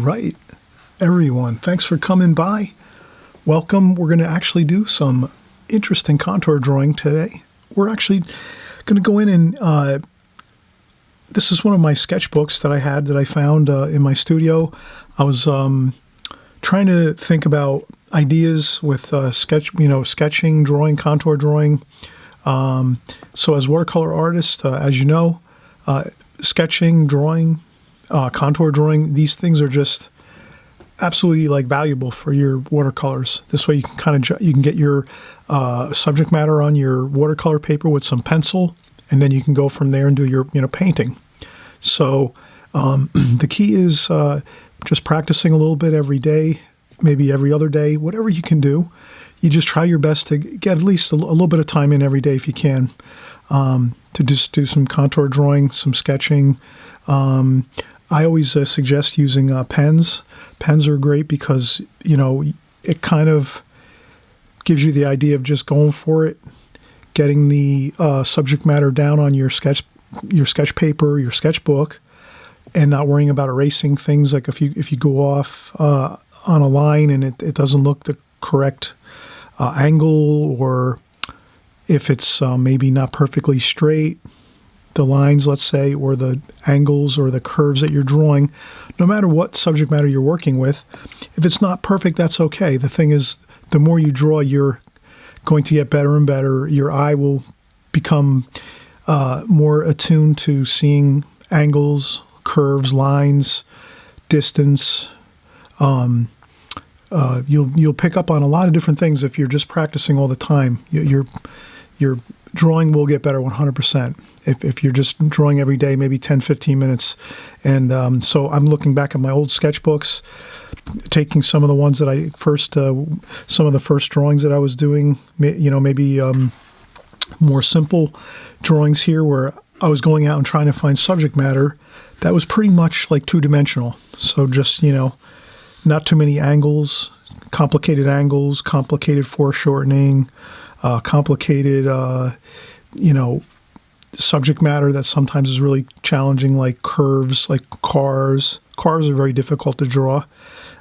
right, everyone. Thanks for coming by. Welcome. We're going to actually do some interesting contour drawing today. We're actually going to go in and this is one of my sketchbooks that I had that I found in my studio. I was trying to think about ideas with sketching, drawing, contour drawing. So as watercolor artists, as you know, sketching, drawing, contour drawing, these things are just absolutely valuable for your watercolors. This way you can you can get your subject matter on your watercolor paper with some pencil, and then you can go from there and do your painting. So the key is just practicing a little bit every day, maybe every other day, whatever you can do. You just try your best to get at least a little bit of time in every day if you can, to just do some contour drawing, some sketching. I always suggest using pens. Pens are great because, it kind of gives you the idea of just going for it, getting the subject matter down on your sketch paper, your sketchbook, and not worrying about erasing things. Like if you go off on a line and it doesn't look the correct angle, or if it's maybe not perfectly straight, the lines, let's say, or the angles or the curves that you're drawing, no matter what subject matter you're working with, if it's not perfect, that's okay. The thing is, the more you draw, you're going to get better and better. Your eye will become more attuned to seeing angles, curves, lines, distance. You'll pick up on a lot of different things if you're just practicing all the time. Your drawing will get better 100%. If you're just drawing every day, maybe 10, 15 minutes. And so I'm looking back at my old sketchbooks, taking some of the ones that some of the first drawings that I was doing, maybe more simple drawings here where I was going out and trying to find subject matter that was pretty much like two-dimensional. So just, not too many angles, complicated foreshortening, complicated, subject matter that sometimes is really challenging, like curves, like cars. Cars are very difficult to draw.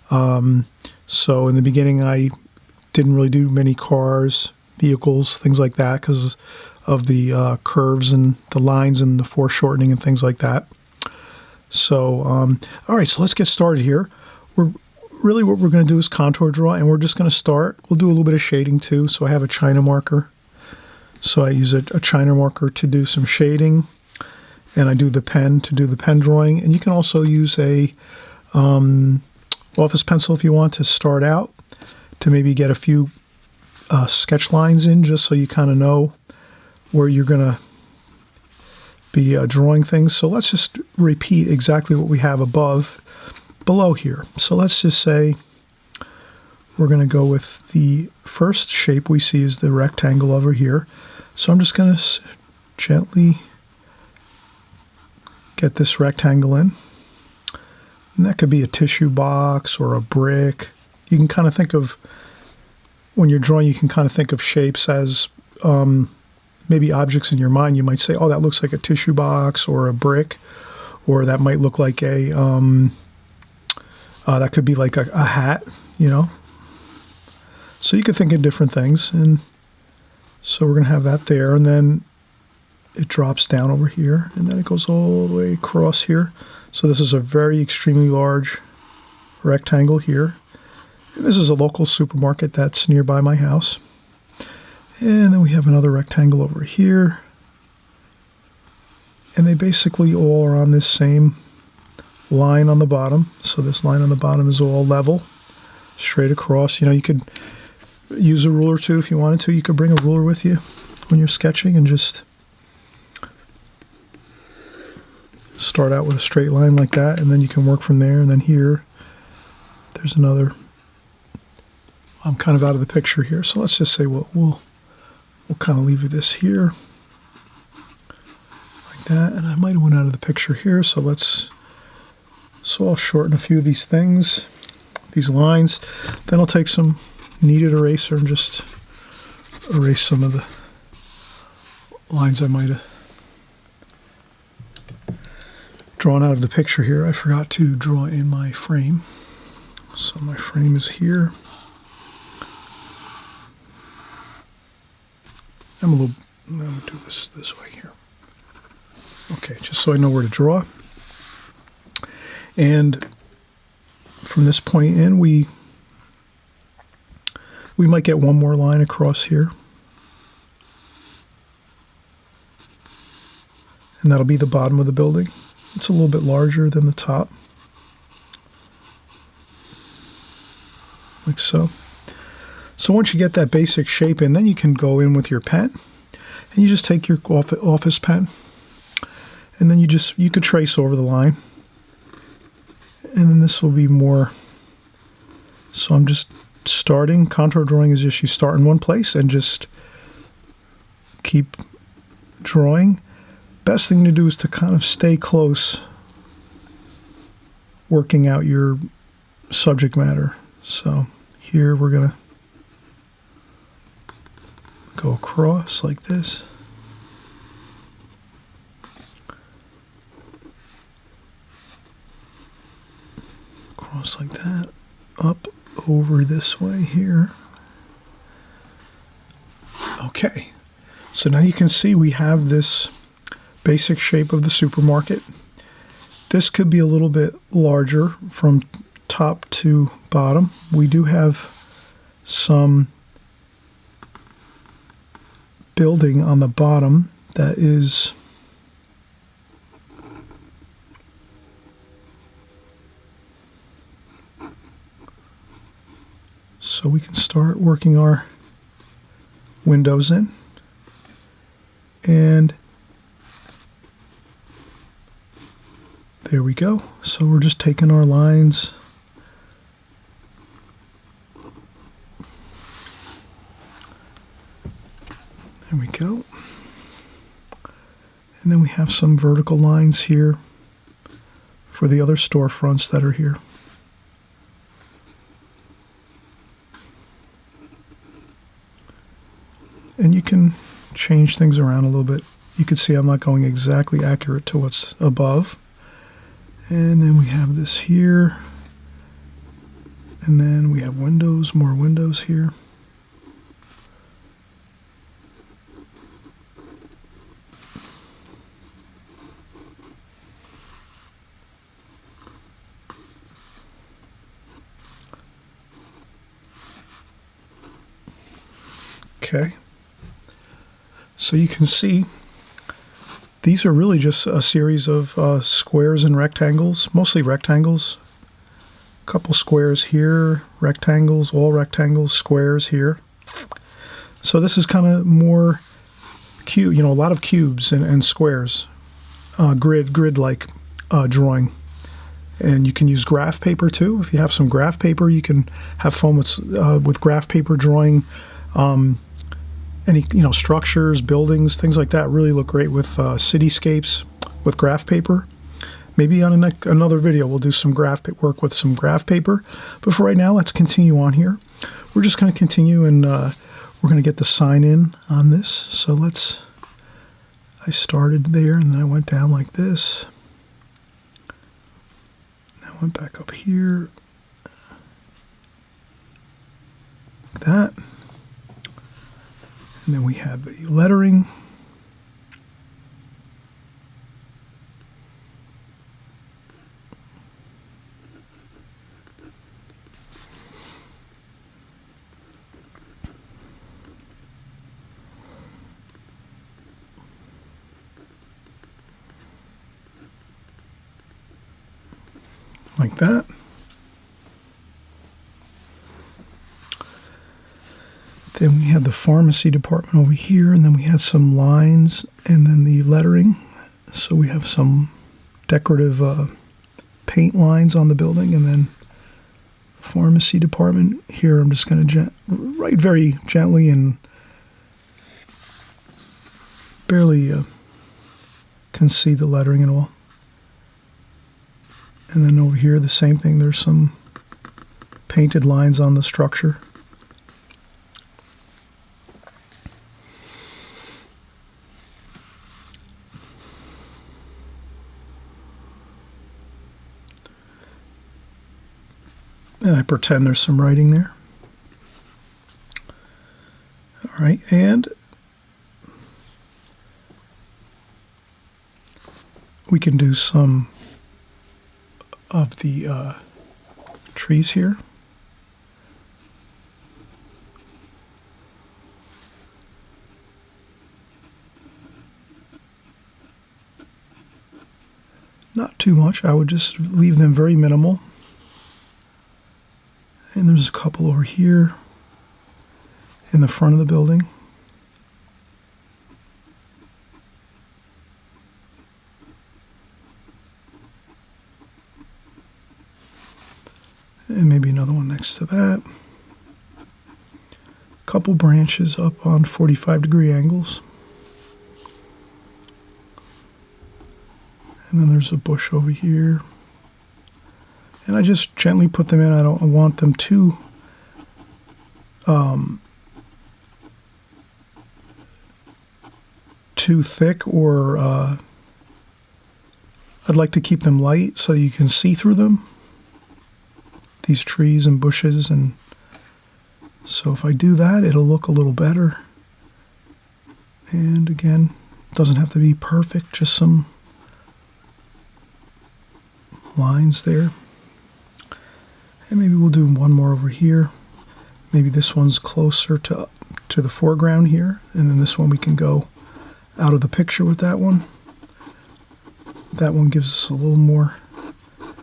So in the beginning, I didn't really do many cars, vehicles, things like that, because of the curves and the lines and the foreshortening and things like that. So, all right, so let's get started here. What we're going to do is contour draw, and we're just going to start. We'll do a little bit of shading too. So I have a China marker. So I use a China marker to do some shading, and I do the pen to do the pen drawing. And you can also use a office pencil if you want to start out, to maybe get a few sketch lines in, just so you kind of know where you're going to be drawing things. So let's just repeat exactly what we have below here. So let's just say we're going to go with the first shape we see is the rectangle over here. So I'm just going to gently get this rectangle in. And that could be a tissue box or a brick. You can kind of think of, when you're drawing, you can kind of think of shapes as maybe objects in your mind. You might say, oh, that looks like a tissue box or a brick, or that might look like a, that could be like a hat, So you could think of different things. And so we're going to have that there, and then it drops down over here, and then it goes all the way across here. So this is a very extremely large rectangle here. And this is a local supermarket that's nearby my house. And then we have another rectangle over here. And they basically all are on this same line on the bottom. So this line on the bottom is all level, straight across. You could use a ruler too if you wanted to. You could bring a ruler with you when you're sketching and just start out with a straight line like that, and then you can work from there. And then here, there's another. I'm kind of out of the picture here, so let's just say we'll kind of leave this here like that. And I might have went out of the picture here, so I'll shorten a few of these things, these lines. Then I'll take some kneaded eraser and just erase some of the lines I might have drawn out of the picture here. I forgot to draw in my frame. So my frame is here. I'm gonna do this way here. Okay, just so I know where to draw. And from this point in, we might get one more line across here. And that'll be the bottom of the building. It's a little bit larger than the top. Like so. So once you get that basic shape in, then you can go in with your pen. And you just take your office pen. And then you could trace over the line. And then this will be more. So I'm just starting. Contour drawing is just you start in one place and just keep drawing. Best thing to do is to kind of stay close, working out your subject matter. So here we're going to go across like this. Across like that, up over this way here. Okay, so now you can see we have this basic shape of the supermarket. This could be a little bit larger from top to bottom. We do have some building on the bottom that is so we can start working our windows in. And there we go. So we're just taking our lines. There we go. And then we have some vertical lines here for the other storefronts that are here. And you can change things around a little bit. You can see I'm not going exactly accurate to what's above. And then we have this here. And then we have windows, more windows here. Okay. So you can see these are really just a series of squares and rectangles, mostly rectangles. A couple squares here, rectangles, all rectangles, squares here. So this is kind of more cube, a lot of cubes and squares, grid-like drawing. And you can use graph paper too. If you have some graph paper, you can have fun with graph paper drawing. Any structures, buildings, things like that really look great with cityscapes with graph paper. Maybe on another video we'll do some work with some graph paper. But for right now, let's continue on here. We're just going to continue and we're going to get the sign in on this. So I started there and then I went down like this. I went back up here. Like that. And then we have the lettering. Like that. Then we have the pharmacy department over here, and then we have some lines, and then the lettering. So we have some decorative paint lines on the building, and then pharmacy department. Here I'm just going to write very gently and barely can see the lettering at all. And then over here, the same thing. There's some painted lines on the structure. And I pretend there's some writing there. All right, and we can do some of the trees here. Not too much. I would just leave them very minimal. And there's a couple over here in the front of the building. And maybe another one next to that. A couple branches up on 45-degree angles. And then there's a bush over here. And I just gently put them in. I don't want them too too thick, or I'd like to keep them light so you can see through them, these trees and bushes. And so if I do that, it'll look a little better. And again, it doesn't have to be perfect, just some lines there. And maybe we'll do one more over here. Maybe this one's closer to the foreground here, and then this one we can go out of the picture with that one. That one gives us a little more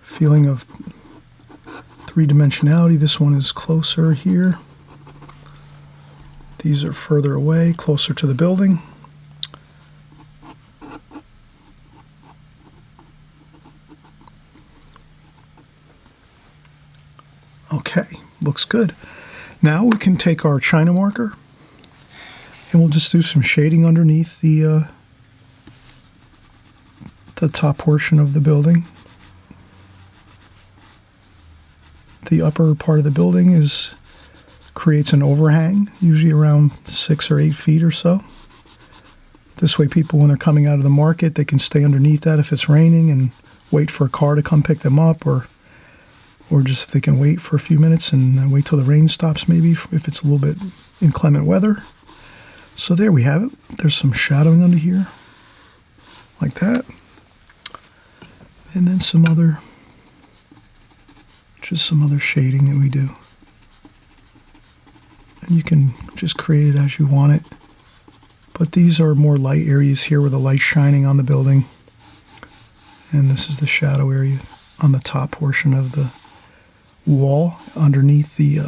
feeling of three-dimensionality. This one is closer here. These are further away, closer to the building. Okay, looks good. Now we can take our China marker and we'll just do some shading underneath the top portion of the building. The upper part of the building creates an overhang, usually around 6 or 8 feet or so. This way people, when they're coming out of the market, they can stay underneath that if it's raining and wait for a car to come pick them up, or just if they can wait for a few minutes and then wait till the rain stops, maybe if it's a little bit inclement weather. So there we have it. There's some shadowing under here, like that. And then some other shading that we do. And you can just create it as you want it. But these are more light areas here where the light's shining on the building. And this is the shadow area on the top portion of the wall underneath the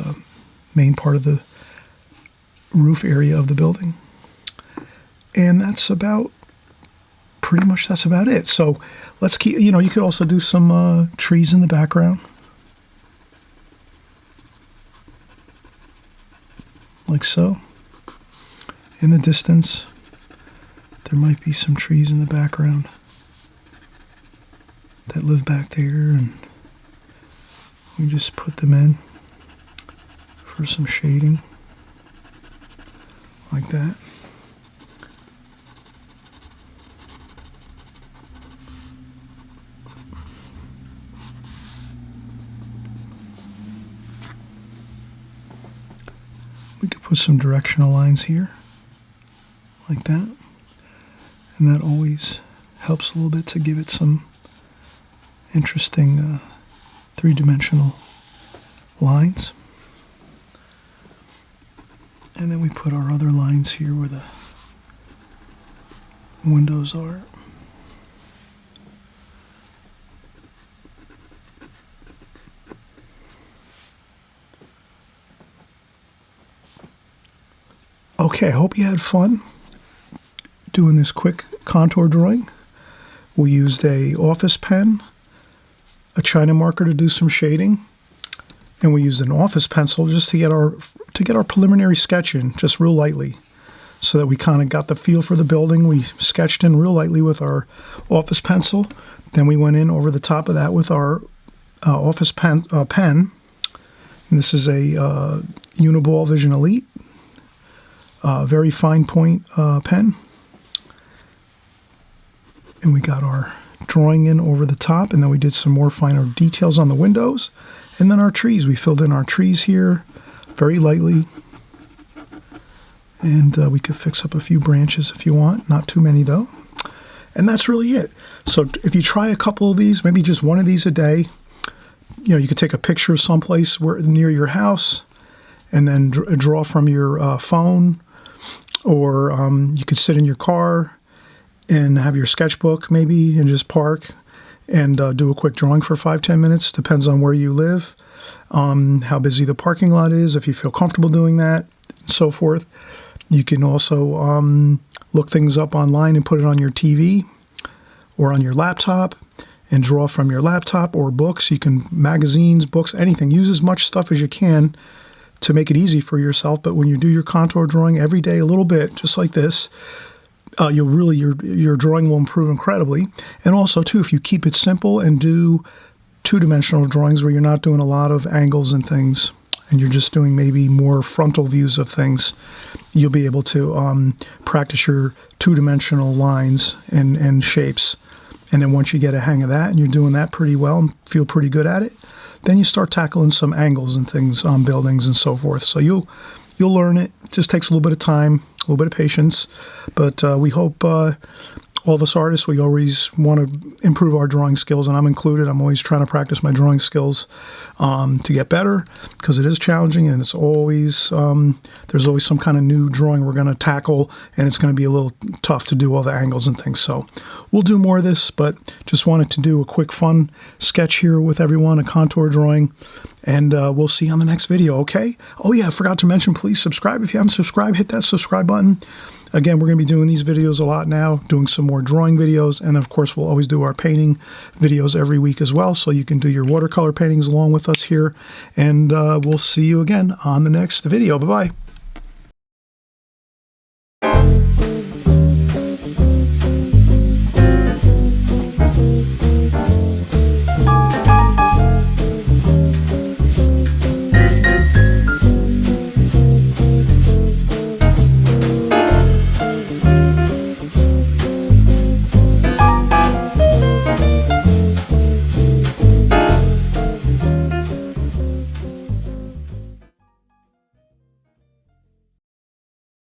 main part of the roof area of the building. And that's about it. So let's keep, you could also do some trees in the background. Like so. In the distance, there might be some trees in the background that live back there, and we just put them in for some shading, like that. We could put some directional lines here, like that. And that always helps a little bit to give it some interesting three-dimensional lines. And then we put our other lines here where the windows are. Okay, I hope you had fun doing this quick contour drawing. We used a office pen, a China marker to do some shading, and we used an office pencil just to get our preliminary sketch in, just real lightly, so that we kind of got the feel for the building. We sketched in real lightly with our office pencil. Then we went in over the top of that with our office pen. And this is a Uniball Vision Elite, very fine point pen. And we got our drawing in over the top, and then we did some more finer details on the windows, And then our trees. We filled in our trees here very lightly. And we could fix up a few branches if you want. Not too many, though. And that's really it. So if you try a couple of these, maybe just one of these a day, you could take a picture of someplace near your house and then draw from your phone. Or you could sit in your car and have your sketchbook maybe and just park and do a quick drawing for 5-10 minutes. Depends on where you live, how busy the parking lot is, if you feel comfortable doing that, and so forth. You can also look things up online and put it on your TV or on your laptop and draw from your laptop or books. You can, magazines, books, anything. Use as much stuff as you can to make it easy for yourself. But when you do your contour drawing every day a little bit, just like this, your drawing will improve incredibly. And also, too, if you keep it simple and do two-dimensional drawings where you're not doing a lot of angles and things, and you're just doing maybe more frontal views of things, you'll be able to practice your two-dimensional lines and shapes. And then once you get a hang of that and you're doing that pretty well and feel pretty good at it, then you start tackling some angles and things on buildings and so forth. So you'll learn it. It just takes a little bit of time, a little bit of patience. But we hope all of us artists, we always want to improve our drawing skills, and I'm included. I'm always trying to practice my drawing skills to get better, because it is challenging, and it's always there's always some kind of new drawing we're going to tackle, and it's going to be a little tough to do all the angles and things. So we'll do more of this, but just wanted to do a quick fun sketch here with everyone, a contour drawing, and we'll see you on the next video, okay? Oh yeah, I forgot to mention, please subscribe. If you haven't subscribed, hit that subscribe button. Again, we're going to be doing these videos a lot now, doing some more drawing videos, and of course we'll always do our painting videos every week as well, so you can do your watercolor paintings along with us here, and we'll see you again on the next video. Bye-bye.